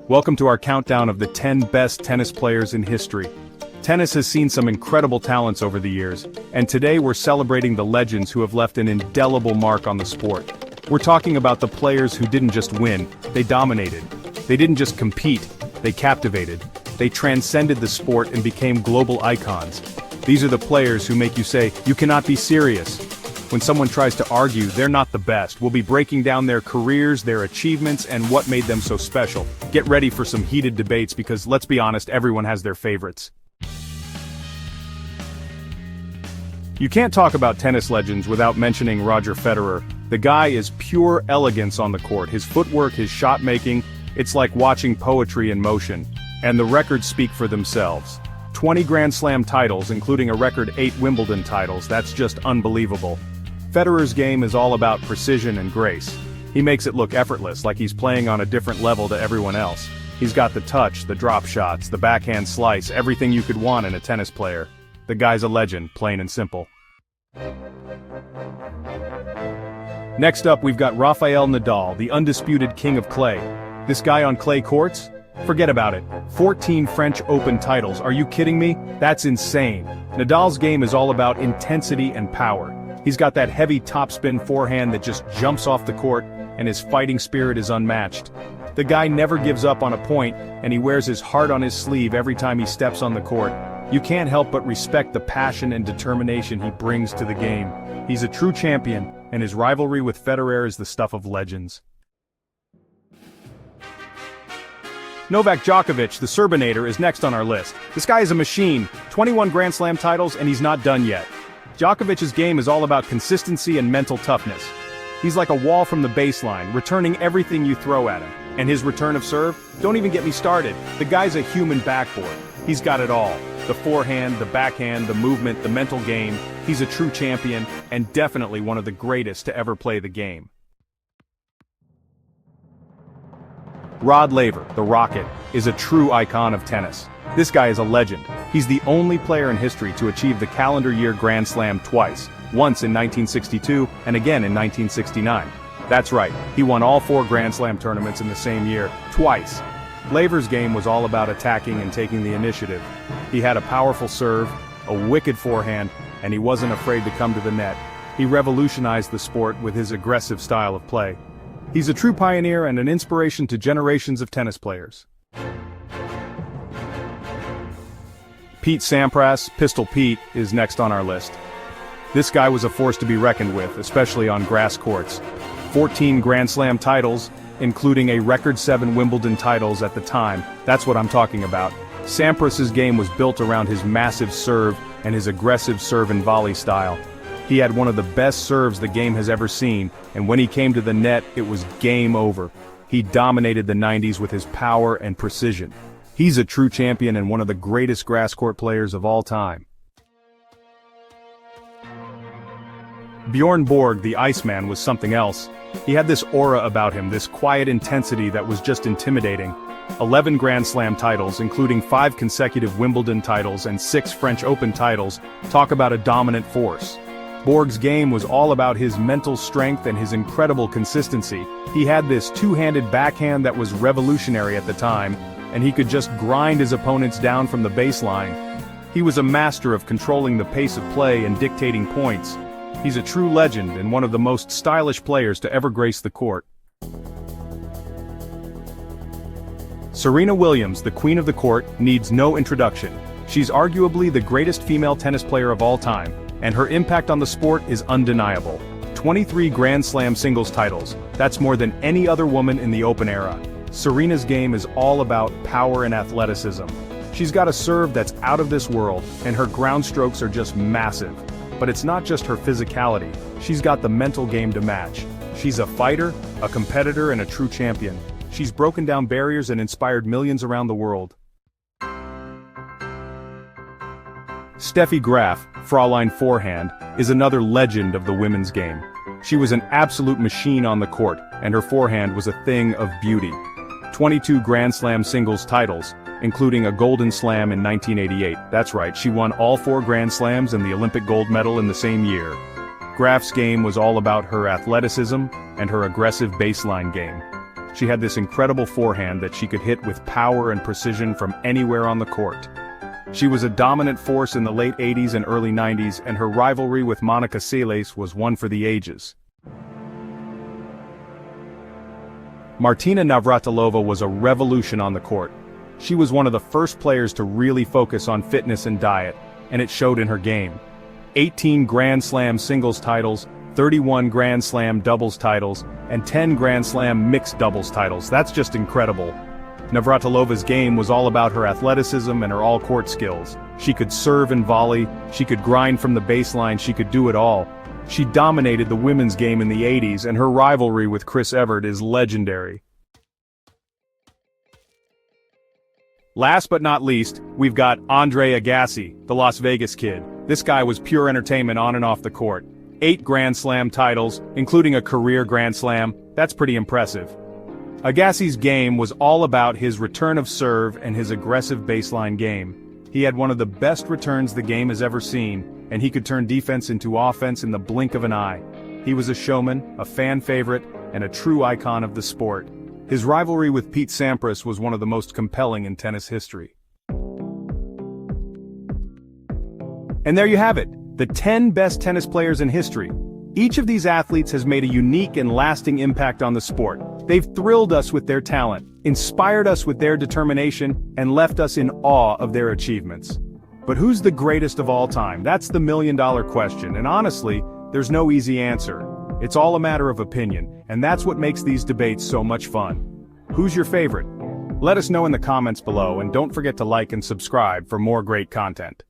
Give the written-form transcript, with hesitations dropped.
Welcome to our countdown of the 10 best tennis players in history. Tennis has seen some incredible talents over the years, and today we're celebrating the legends who have left an indelible mark on the sport. We're talking about the players who didn't just win, they dominated. They didn't just compete, they captivated. They transcended the sport and became global icons. These are the players who make you say, "You cannot be serious." When someone tries to argue they're not the best, we'll be breaking down their careers, their achievements, and what made them so special. Get ready for some heated debates because, let's be honest, everyone has their favorites. You can't talk about tennis legends without mentioning Roger Federer. The guy is pure elegance on the court. His footwork, his shot making, it's like watching poetry in motion. And the records speak for themselves. 20 Grand Slam titles, including a record 8 Wimbledon titles, that's just unbelievable. Federer's game is all about precision and grace. He makes it look effortless, like he's playing on a different level to everyone else. He's got the touch, the drop shots, the backhand slice, everything you could want in a tennis player. The guy's a legend, plain and simple. Next up, we've got Rafael Nadal, the undisputed king of clay. This guy on clay courts? Forget about it. 14 French Open titles, are you kidding me? That's insane. Nadal's game is all about intensity and power. He's got that heavy topspin forehand that just jumps off the court, and his fighting spirit is unmatched. The guy never gives up on a point, and he wears his heart on his sleeve every time he steps on the court. You can't help but respect the passion and determination he brings to the game. He's a true champion, and his rivalry with Federer is the stuff of legends. Novak Djokovic, the Serbinator, is next on our list. This guy is a machine, 21 Grand Slam titles, and he's not done yet. Djokovic's game is all about consistency and mental toughness. He's like a wall from the baseline, returning everything you throw at him. And his return of serve? Don't even get me started. The guy's a human backboard. He's got it all. The forehand, the backhand, the movement, the mental game. He's a true champion, and definitely one of the greatest to ever play the game. Rod Laver, the Rocket, is a true icon of tennis. This guy is a legend. He's the only player in history to achieve the calendar year Grand Slam twice, once in 1962 and again in 1969. That's right, he won all 4 Grand Slam tournaments in the same year, twice. Laver's game was all about attacking and taking the initiative. He had a powerful serve, a wicked forehand, and he wasn't afraid to come to the net. He revolutionized the sport with his aggressive style of play. He's a true pioneer and an inspiration to generations of tennis players. Pete Sampras, Pistol Pete, is next on our list. This guy was a force to be reckoned with, especially on grass courts. 14 Grand Slam titles, including a record 7 Wimbledon titles at the time. That's what I'm talking about. Sampras's game was built around his massive serve and his aggressive serve and volley style. He had one of the best serves the game has ever seen, and when he came to the net, it was game over. He dominated the 90s with his power and precision. He's a true champion and one of the greatest grass court players of all time. Bjorn Borg, the Iceman, was something else. He had this aura about him, this quiet intensity that was just intimidating. 11 Grand Slam titles, including 5 consecutive Wimbledon titles and 6 French Open titles, talk about a dominant force. Borg's game was all about his mental strength and his incredible consistency. He had this two-handed backhand that was revolutionary at the time, and he could just grind his opponents down from the baseline. He was a master of controlling the pace of play and dictating points. He's a true legend and one of the most stylish players to ever grace the court. Serena Williams, the queen of the court, needs no introduction. She's arguably the greatest female tennis player of all time, and her impact on the sport is undeniable. 23 Grand Slam singles titles, that's more than any other woman in the Open era. Serena's game is all about power and athleticism. She's got a serve that's out of this world, and her ground strokes are just massive. But it's not just her physicality, she's got the mental game to match. She's a fighter, a competitor, and a true champion. She's broken down barriers and inspired millions around the world. Steffi Graf, Fraulein Forehand, is another legend of the women's game. She was an absolute machine on the court, and her forehand was a thing of beauty. 22 Grand Slam singles titles, including a Golden Slam in 1988. That's right, she won all 4 Grand Slams and the Olympic gold medal in the same year. Graf's game was all about her athleticism and her aggressive baseline game. She had this incredible forehand that she could hit with power and precision from anywhere on the court. She was a dominant force in the late 80s and early 90s, and her rivalry with Monica Seles was one for the ages. Martina Navratilova was a revolution on the court. She was one of the first players to really focus on fitness and diet, and it showed in her game. 18 Grand Slam singles titles, 31 Grand Slam doubles titles, and 10 Grand Slam mixed doubles titles. That's just incredible. Navratilova's game was all about her athleticism and her all-court skills. She could serve and volley, she could grind from the baseline, she could do it all. She dominated the women's game in the 80s, and her rivalry with Chris Evert is legendary. Last but not least, we've got Andre Agassi, the Las Vegas kid. This guy was pure entertainment on and off the court. 8 Grand Slam titles, including a career Grand Slam. That's pretty impressive. Agassi's game was all about his return of serve and his aggressive baseline game. He had one of the best returns the game has ever seen, and he could turn defense into offense in the blink of an eye. He was a showman, a fan favorite, and a true icon of the sport. His rivalry with Pete Sampras was one of the most compelling in tennis history. And there you have it, the 10 best tennis players in history. Each of these athletes has made a unique and lasting impact on the sport. They've thrilled us with their talent, inspired us with their determination, and left us in awe of their achievements. But who's the greatest of all time? That's the million-dollar question, and honestly, there's no easy answer. It's all a matter of opinion, and that's what makes these debates so much fun. Who's your favorite? Let us know in the comments below, and don't forget to like and subscribe for more great content.